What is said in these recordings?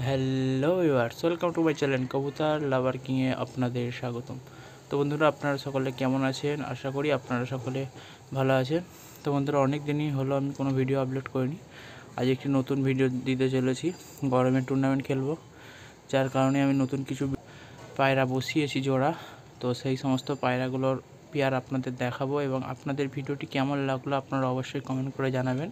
Hello viewers, welcome to my channel কবুতর লাভার কিংয়ে আপনাদের স্বাগতম। তো বন্ধুরা, আপনারা সকলে কেমন আছেন? আশা করি আপনারা সকলে ভালো আছেন। তো বন্ধুরা, অনেক দিনই হলো আমি কোনো ভিডিও আপলোড করিনি। আজ একটি নতুন ভিডিও দিতে চলেছি। গরমের টুর্নামেন্ট খেলবো, যার কারণে আমি নতুন কিছু পায়রা বসিয়েছি জোড়া। তো সেই সমস্ত পায়রাগুলোর পেয়ার আপনাদের দেখাবো এবং আপনাদের ভিডিওটি কেমন লাগলো আপনারা অবশ্যই কমেন্ট করে জানাবেন।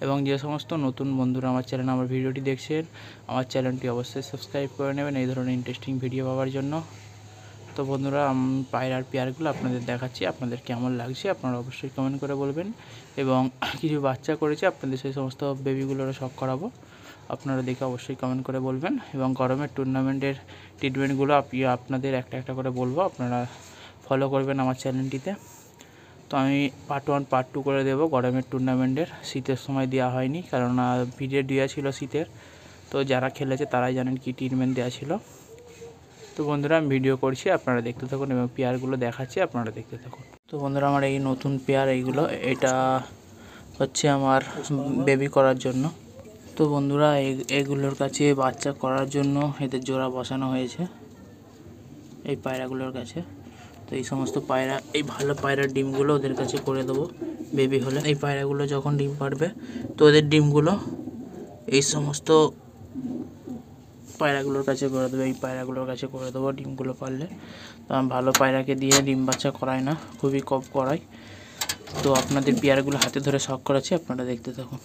এবং যে সমস্ত নতুন বন্ধুরা আমার ভিডিওটি দেখছেন, আমার চ্যানেলটি অবশ্যই সাবস্ক্রাইব করে নেবেন এই ধরনের ইন্টারেস্টিং ভিডিও পাওয়ার জন্য। তো বন্ধুরা, আমি পায়রার পেয়ারগুলো আপনাদের দেখাচ্ছি, আপনাদের কেমন লাগছে আপনারা অবশ্যই কমেন্ট করে বলবেন। এবং কিছু বাচ্চা করেছে, আপনাদের সেই সমস্ত বেবিগুলোরও শখ করাবো, আপনারা দেখে অবশ্যই কমেন্ট করে বলবেন। এবং গরমের টুর্নামেন্টের ট্রিটমেন্টগুলো আপনাদের একটা একটা করে বলবো, আপনারা ফলো করবেন আমার চ্যানেলটিতে। তো আমি পার্ট 1 পার্ট 2 করে দেবো গরমের টুর্নামেন্টের। শীতের সময় দেওয়া হয়নি, কারণ ভিডিও দেওয়া ছিল শীতের। তো যারা খেলেছে তারাই জানেন কি ট্রিটমেন্ট দেওয়া ছিল। তো বন্ধুরা, আমি ভিডিও করছি, আপনারা দেখতে থাকুন এবং পেয়ারগুলো দেখাচ্ছি, আপনারা দেখতে থাকুন। তো বন্ধুরা, আমার এই নতুন পেয়ার এইগুলো, এটা হচ্ছে আমার বেবি করার জন্য। তো বন্ধুরা, এগুলোর কাছে বাচ্চা করার জন্য এদের জোড়া বসানো হয়েছে এই পায়রাগুলোর কাছে। তো এই সমস্ত পায়রা, এই ভালো পায়রার ডিমগুলো ওদের কাছে করে দেবো বেবি হলে। এই পায়রাগুলো যখন ডিম পাড়বে তো ওদের ডিমগুলো এই সমস্ত পায়রাগুলোর কাছে করে দেবো, এই পায়রাগুলোর কাছে করে দেবো ডিমগুলো পারলে। তো আমি ভালো পায়রাকে দিয়ে ডিম বাচ্চা করাই না, খুবই কম করাই। তো আপনাদের পেয়ারগুলো হাতে ধরে শখ করাচ্ছি, আপনারা দেখতে থাকুন।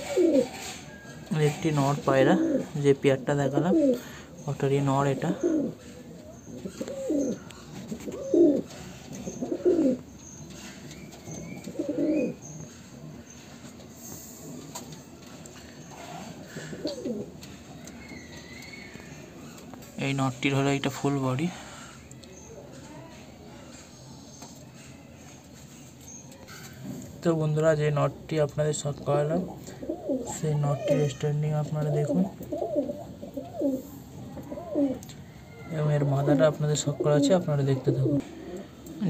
একটি নর পায়রা, যে পেয়ারটা দেখালাম ওটারই নর এটা। এই নটটির হলো এটা ফুল বডি। তো বন্ধুরা, যে নটটি আপনাদের শখ করালাম সেই নটটির স্ট্যান্ডিং আপনারা দেখুন, এবং এর মাদাটা আপনাদের শখ করা আছে, আপনারা দেখতে থাকুন।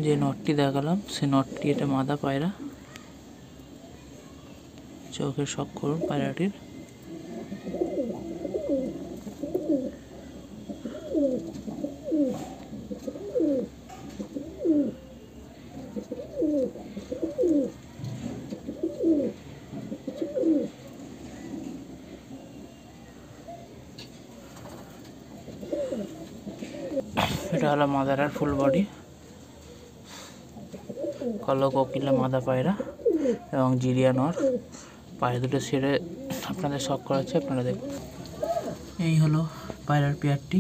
যে নটটি দেখালাম সেই নটটি, এটা মাদা পায়রা। চোখের শখ করুন পায়রাটির। এটা হলো মাদারার ফুল বডি, কালো কোকিলা মাদা পায়রা এবং জিরিয়া নর। পায়রা দুটো ছেড়ে আপনাদের শখ করাচ্ছে, আপনারা দেখুন। এই হলো পায়রার পেয়ারটি।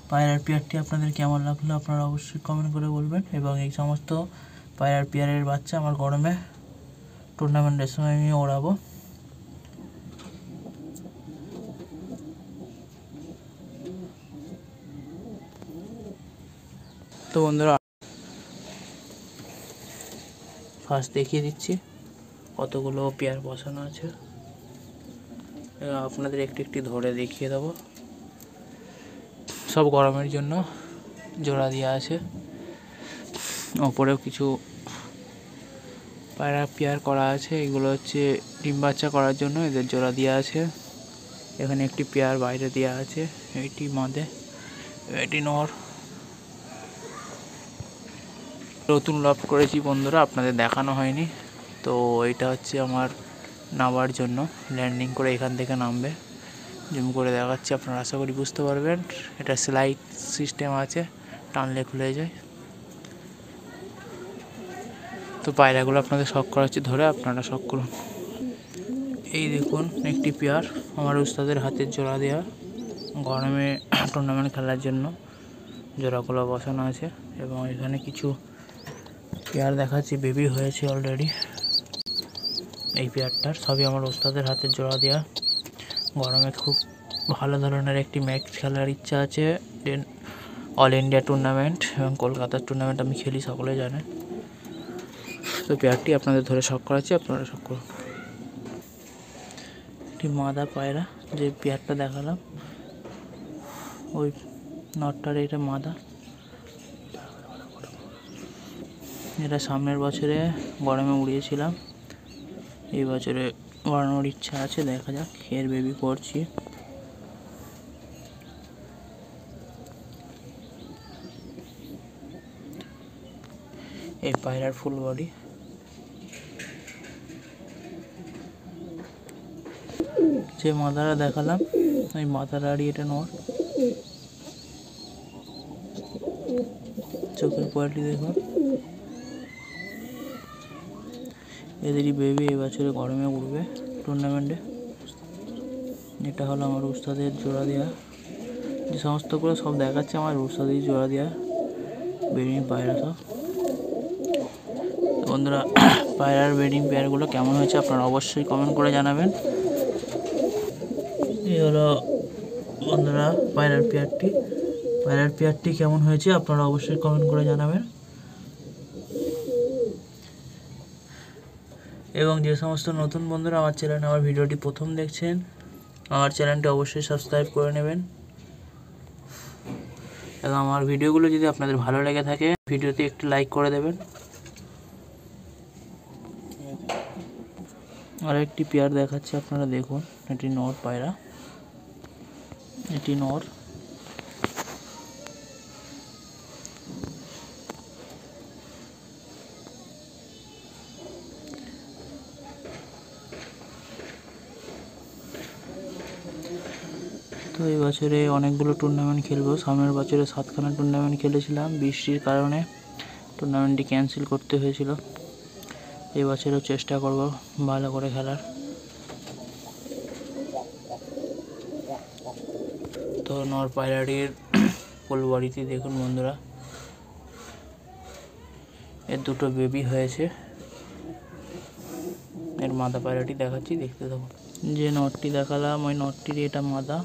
পায়রার পেয়ারটি আপনাদের কেমন লাগলো আপনারা অবশ্যই কমেন্ট করে বলবেন। এবং এই সমস্ত পায়রার পেয়ারের বাচ্চা আমার গরমে টুর্নামেন্টের সময় আমি ওড়াবো। তো বন্ধুরা, ফার্স্ট দেখিয়ে দিচ্ছি কতগুলো পেয়ার বসানো আছে, আপনাদের একটি একটি ধরে দেখিয়ে দেবো। সব গরমের জন্য জোড়া দেওয়া আছে। ওপরেও কিছু পায়রা পেয়ার করা আছে, এগুলো হচ্ছে ডিম বাচ্চা করার জন্য এদের জোড়া দেওয়া আছে। এখানে একটি পেয়ার বাইরে দেওয়া আছে, এটি মাদে, এটি নর। নতুন লফ করেছি বন্ধুরা, আপনাদের দেখানো হয়নি। তো এটা হচ্ছে আমার নামার জন্য, ল্যান্ডিং করে এখান থেকে নামবে। জুম করে দেখাচ্ছি, আপনারা আশা করি বুঝতে পারবেন। এটা স্লাইড সিস্টেম আছে, টানলে খুলে যায়। তো পায়রাগুলো আপনাদের শখ করাচ্ছি ধরে, আপনারা শখ করুন। এই দেখুন একটি পেয়ার আমার উস্তাদের হাতের জোড়া দেওয়া, গরমে টুর্নামেন্ট খেলার জন্য জোড়াগুলো বসানো আছে। এবং এখানে কিছু পেয়ার দেখাচ্ছি, বেবি হয়েছে অলরেডি। এই পেয়ারটার সবই আমার ওস্তাদের হাতের জোড়া দেওয়া। গরমে খুব ভালো ধরনের একটি ম্যাচ খেলার ইচ্ছা আছে, অল ইন্ডিয়া টুর্নামেন্ট এবং কলকাতার টুর্নামেন্ট আমি খেলি, সকলে জানেন। তো পেয়ারটি আপনাদের ধরে শখ করাচ্ছি, আপনারা শখ করুন। একটি মাদা পায়রা, যে পেয়ারটা দেখালাম ওই নটটার, এটা মাদা। এটা সামনের বছরে গরমে উড়িয়েছিলাম, এই বছরে বাড়ানোর ইচ্ছা আছে, দেখা যাক। এর বেবি করছি। এই পায়রার ফুল বডি। যে মাদারা দেখালাম ওই মাদারারই এটা নর। চোখের কোয়ালিটি দেখুন। এদেরই বেবি এই বছরে গরমে উঠবে টুর্নামেন্টে। এটা হলো আমার উস্তাদের জোড়া দেওয়া, যে সমস্ত করে সব দেখাচ্ছে আমার উস্তাদের জোড়া দেওয়া ব্রিডিং পায়রা সব। বন্ধুরা, পায়রার ব্রিডিং পেয়ারগুলো কেমন হয়েছে আপনারা অবশ্যই কমেন্ট করে জানাবেন। এই হলো বন্ধুরা পায়রার পেয়ারটি কেমন হয়েছে আপনারা অবশ্যই কমেন্ট করে জানাবেন। এবং যে সমস্ত নতুন বন্ধুরা আমার চ্যানেলে আমার ভিডিওটি প্রথম দেখছেন, আমার চ্যানেলটি অবশ্যই সাবস্ক্রাইব করে নেবেন। এবং আমার ভিডিওগুলো যদি আপনাদের ভালো লেগে থাকে ভিডিওতে একটি লাইক করে দেবেন। আর একটি পেয়ার দেখাচ্ছি, আপনারা দেখুন। এটি নর পায়রা, এটি নর। তো এই বছরে অনেকগুলো টুর্নামেন্ট খেলবো। সামনের বছরে 7খানা টুর্নামেন্ট খেলেছিলাম, বৃষ্টির কারণে টুর্নামেন্টটি ক্যান্সেল করতে হয়েছিল। এই বছরেও চেষ্টা করব ভালো করে খেলার। তো নর পায়রাটির ফুল বডিটি দেখুন বন্ধুরা। এর দুটো বেবি হয়েছে। এর মাদা পায়রাটি দেখাচ্ছি, দেখতে থাকুন। যে নটটি দেখালাম ওই নটটির এটা মাদা।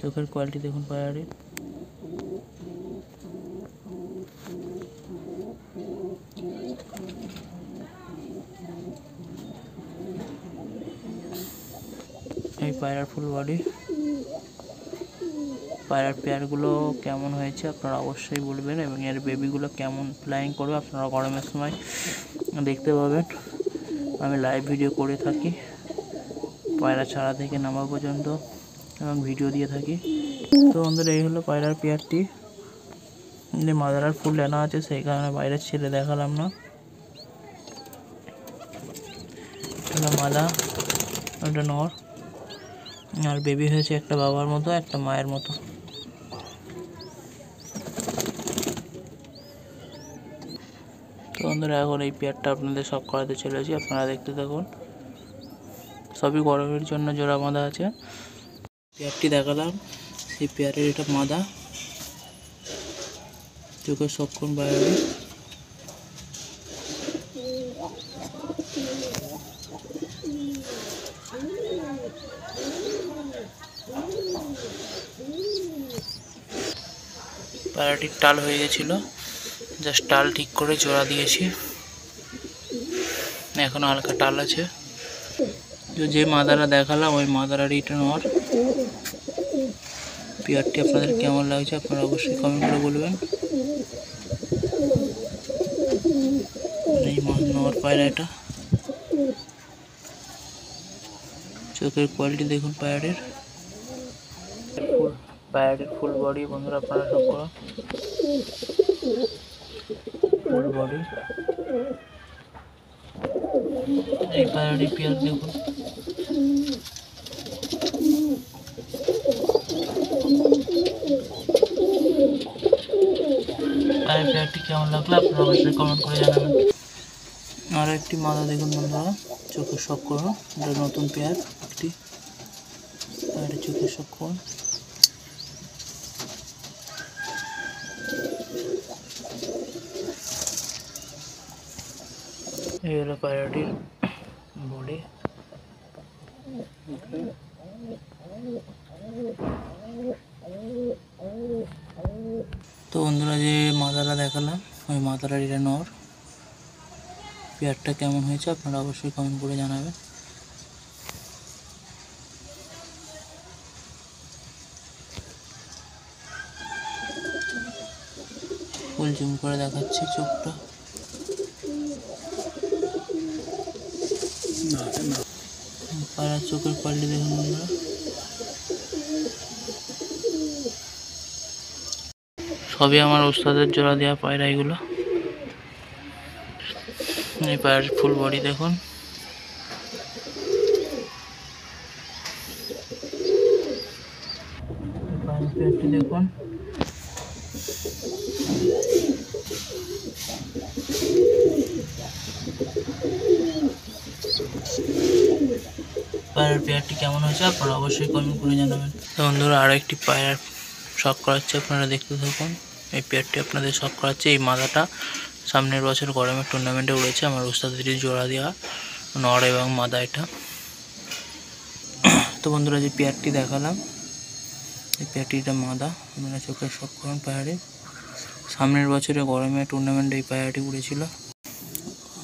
চোখের কোয়ালিটি দেখুন পায়রাটির। এই পায়রার ফুল বডি। পায়রার পেয়ারগুলো কেমন হয়েছে আপনারা অবশ্যই বলবেন। এবং এর বেবিগুলো কেমন ফ্লাইং করবে আপনারা গরমের সময় দেখতে পাবেন। আমি লাইভ ভিডিও করে থাকি পায়রা ছাড়া থেকে নামা পর্যন্ত, এবং ভিডিও দিয়ে থাকি। তো বন্ধুরা, এই হলো পায়রার পেয়ারটি। মাদারার ফুল ডানা আছে, সেই কারণে বাইরের ছেড়ে দেখালাম না। এটা মাদা, ওটা নর। আর বেবি হয়েছে একটা বাবার মতো একটা মায়ের মতো। তো বন্ধুরা, এখন এই পেয়ারটা আপনাদের সব করাতে চলেছি, আপনারা দেখতে থাকুন। সবই গরমের জন্য জোড়া বাঁধা আছে। পেয়ারটি দেখালাম, সেই পেয়ারের এটা মাদা। চোখের সক্ষণ বাইরে। পায়রাটির টাল হয়ে গেছিল, জাস্ট টাল ঠিক করে জোড়া দিয়েছি। এখনো হালকা টাল আছে। যে মাদারা দেখালাম ওই মাদারারই এটা নর। পেয়ারটি আপনাদের কেমন লাগছে আপনারা অবশ্যই কমেন্ট করে বলবেন। এই নর পায়রা এটা। চোখের কোয়ালিটি দেখুন পায়রাটির। পায়রাটির ফুল বডি বন্ধুরা আপনারা সব করো। Full body. এই পায়রাটির পেয়ার দেখুন। পায়রার পেয়ারটি কেমন লাগলো আপনারা অবশ্যই কমেন্ট করে জানাবেন। আর একটি মাদা দেখুন বন্ধুরা, চোখের শখ করো। এটা নতুন পেয়ার একটি। পায়রাটির চোখের শখ করুন। এই হলো পায়রাটির বডি। তো বন্ধুরা, যে মাদারা দেখালাম ওই মাদারার এটা নর। পেয়ারটা কেমন হয়েছে আপনারা অবশ্যই কমেন্ট করে জানাবেন। ফুল জুম করে দেখাচ্ছি চোখটা। পায়রার চোখের কোয়ালিটি দেখুন বন্ধুরা, সবই আমার ওস্তাদের জোড়া দেওয়া পায়রা এগুলো। এই পায়রার ফুল বডি দেখুন, পায়রার পেটটি দেখুন, পায়রার পেয়ারটি কেমন হয়েছে আপনারা অবশ্যই কমেন্ট করে জানাবেন। তো বন্ধুরা আরও একটি পায়রার শখ করাচ্ছে, আপনারা দেখতে থাকুন। এই পেয়ারটি আপনাদের শখ করাচ্ছে। এই মাদাটা সামনের বছর গরমের টুর্নামেন্টে উড়েছে, আমার ওস্তাদেরই জোড়া দেওয়া নর এবং মাদা এটা। তো বন্ধুরা যে পেয়ারটি দেখালাম, এই পেয়ারটিটা মাদা, আপনারা চোখের শখ করুন পায়রারে। সামনের বছরে গরমের টুর্নামেন্টে এই পায়রাটি উড়েছিল,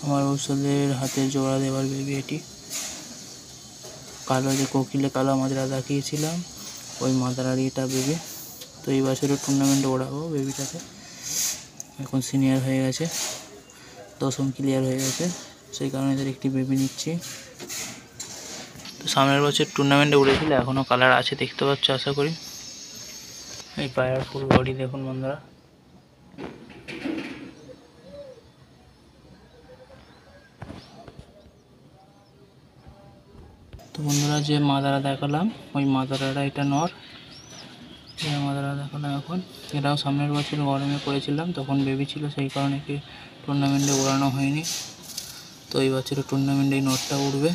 আমার ওস্তাদের হাতে জোড়া দেওয়ার বেবি এটি। কালো যে কোকিলে কালো মাদরা দেখিয়েছিলাম, ওই মাদারারই এটা বেবি। তো এই বছরের টুর্নামেন্টে ওড়াবো বেবিটাকে। এখন সিনিয়র হয়ে গেছে, 10ম ক্লিয়ার হয়ে গেছে, সেই কারণে এদের একটি বেবি নিচ্ছি। তো সামনের বছর টুর্নামেন্টে উড়েছিল, এখনও কালার আছে দেখতে পাচ্ছ আশা করি। এই পায়রার ফুল বডি দেখুন বন্ধুরা, তো বন্ধুরা যে মাদারা দেখালাম, ওই মাদারাটা এটা নর, মাদারা দেখালাম এখন। এটাও সামনের বছর গরমে করেছিলাম, তখন বেবি ছিল, সেই কারণে কি টুর্নামেন্টে ওড়ানো হয়নি। তো এই বছরের টুর্নামেন্টে এই নটটা উঠবে।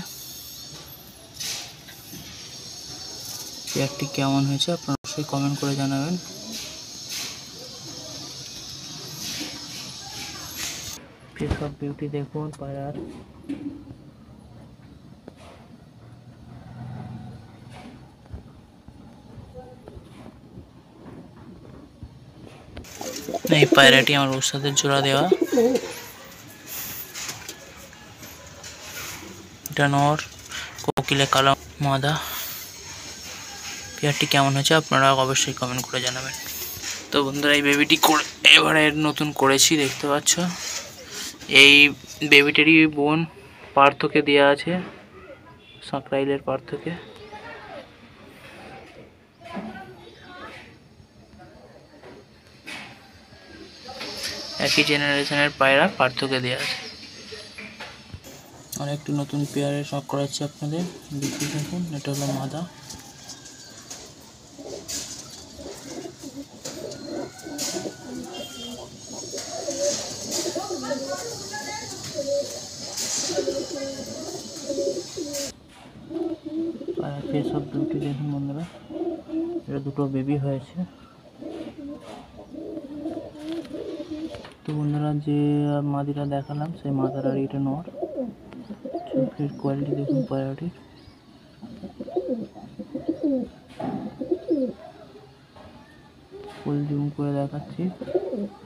পেয়ারটি কেমন হয়েছে আপনারা অবশ্যই কমেন্ট করে জানাবেন। ফেস অফ বিউটি দেখুন পায়রার, এই পায়রাটি আমার ওস্তাদের জোড়া দেওয়া, এটা নর, কোকিলে কালো মাদা। পেয়ারটি কেমন হয়েছে আপনারা অবশ্যই কমেন্ট করে জানাবেন। তো বন্ধুরা এই বেবিটি এবারে নতুন করেছি দেখতে পাচ্ছ। এই বেবিটারই বোন পার্থকে দেওয়া আছে, সাঁকরাইলের পার্থকে। একই জেনারেশনের পায়রা পার্থকে দেওয়া আছে। আর একটু নতুন পেয়ারে শখ করাচ্ছি আপনাদের, দেখতে দেখুন। এটা হলো মাদা, ফেস অফ বিউটি দেখুন বন্ধুরা, এটা দুটো বেবি হয়েছে। তো বন্ধুরা যে মাদিটা দেখালাম, সেই মাদার আর এটা নর। চোখের কোয়ালিটি দেখুন পায়রাটির, ফুল জুম করে দেখাচ্ছি,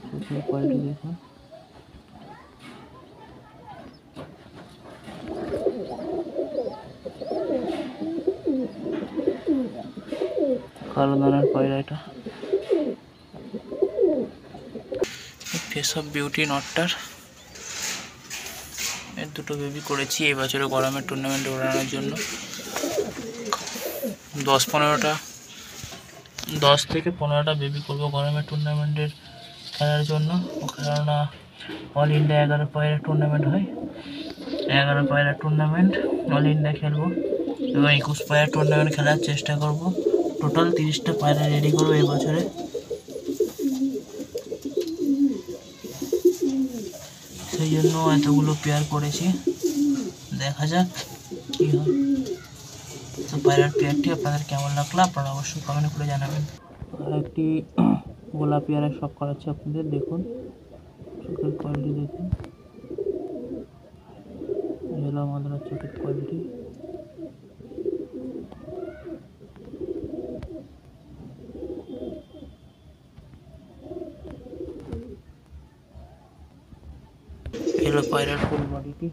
চোখের কোয়ালিটি দেখুন। কালো দানার পায়রা এটা। ফেস অফ বিউটি নটটার, এর দুটো বেবি করেছি এই বছরে গরমের টুর্নামেন্টে ওড়ানোর জন্য। 10 থেকে 15টা বেবি করবো গরমের টুর্নামেন্টের খেলার জন্য। কেননা অল ইন্ডিয়া 11 পায়রা টুর্নামেন্ট হয়, 11 পায়রা টুর্নামেন্ট অল ইন্ডিয়া খেলবো এবং 21 পায়রা টুর্নামেন্ট খেলার চেষ্টা করব। টোটাল 30টা পায়রা রেডি করবো এই বছরে। সেই জন্য এতগুলো পেয়ার করেছি, দেখা যাক কী হয়। তো পায়রার পেয়ারটি আপনাদের কেমন লাগলো আপনারা অবশ্যই কমেন্ট করে জানাবেন। আর একটি গোলাপি পেয়ারের শখ করাচ্ছি আপনাদের, দেখুন চোখের কোয়ালিটি দেখুন, এলো আমাদের চোখের কোয়ালিটি। এলো পায়রার ফুল বডিটি,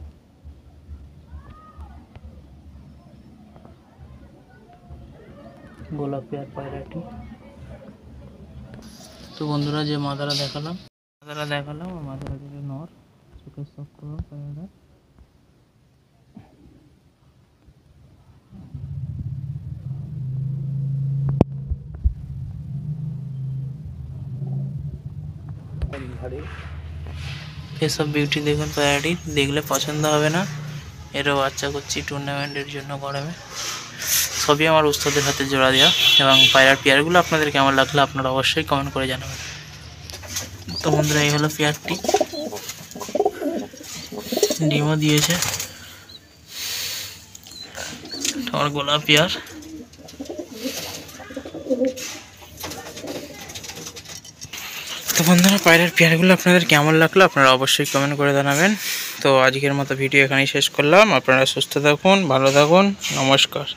গোলাপি আর পায়রাটি। তো বন্ধুরা যে মাদারা দেখালাম মাদারা থেকে নর, চোখের শখ করো পায়রাটা। এসব বিউটি দেখুন পায়রাটি, দেখলে পছন্দ হবে না। এরও বাচ্চা করছি টুর্নামেন্টের জন্য গরমে। সবই আমার উস্তাদের হাতে জোড়া দেওয়া। এবং পায়রার পেয়ারগুলো আপনাদের কেমন লাগলো আপনারা অবশ্যই কমেন্ট করে জানাবেন। তো বন্ধুরা, এই হলো পেয়ারটি, ডিমও দিয়েছে। আমার গোলাপ পেয়ার। তো বন্ধুরা, পায়রার পেয়ারগুলো আপনাদের কেমন লাগলো আপনারা অবশ্যই কমেন্ট করে জানাবেন। তো আজকের মতো ভিডিও এখানেই শেষ করলাম। আপনারা সুস্থ থাকুন, ভালো থাকুন, নমস্কার।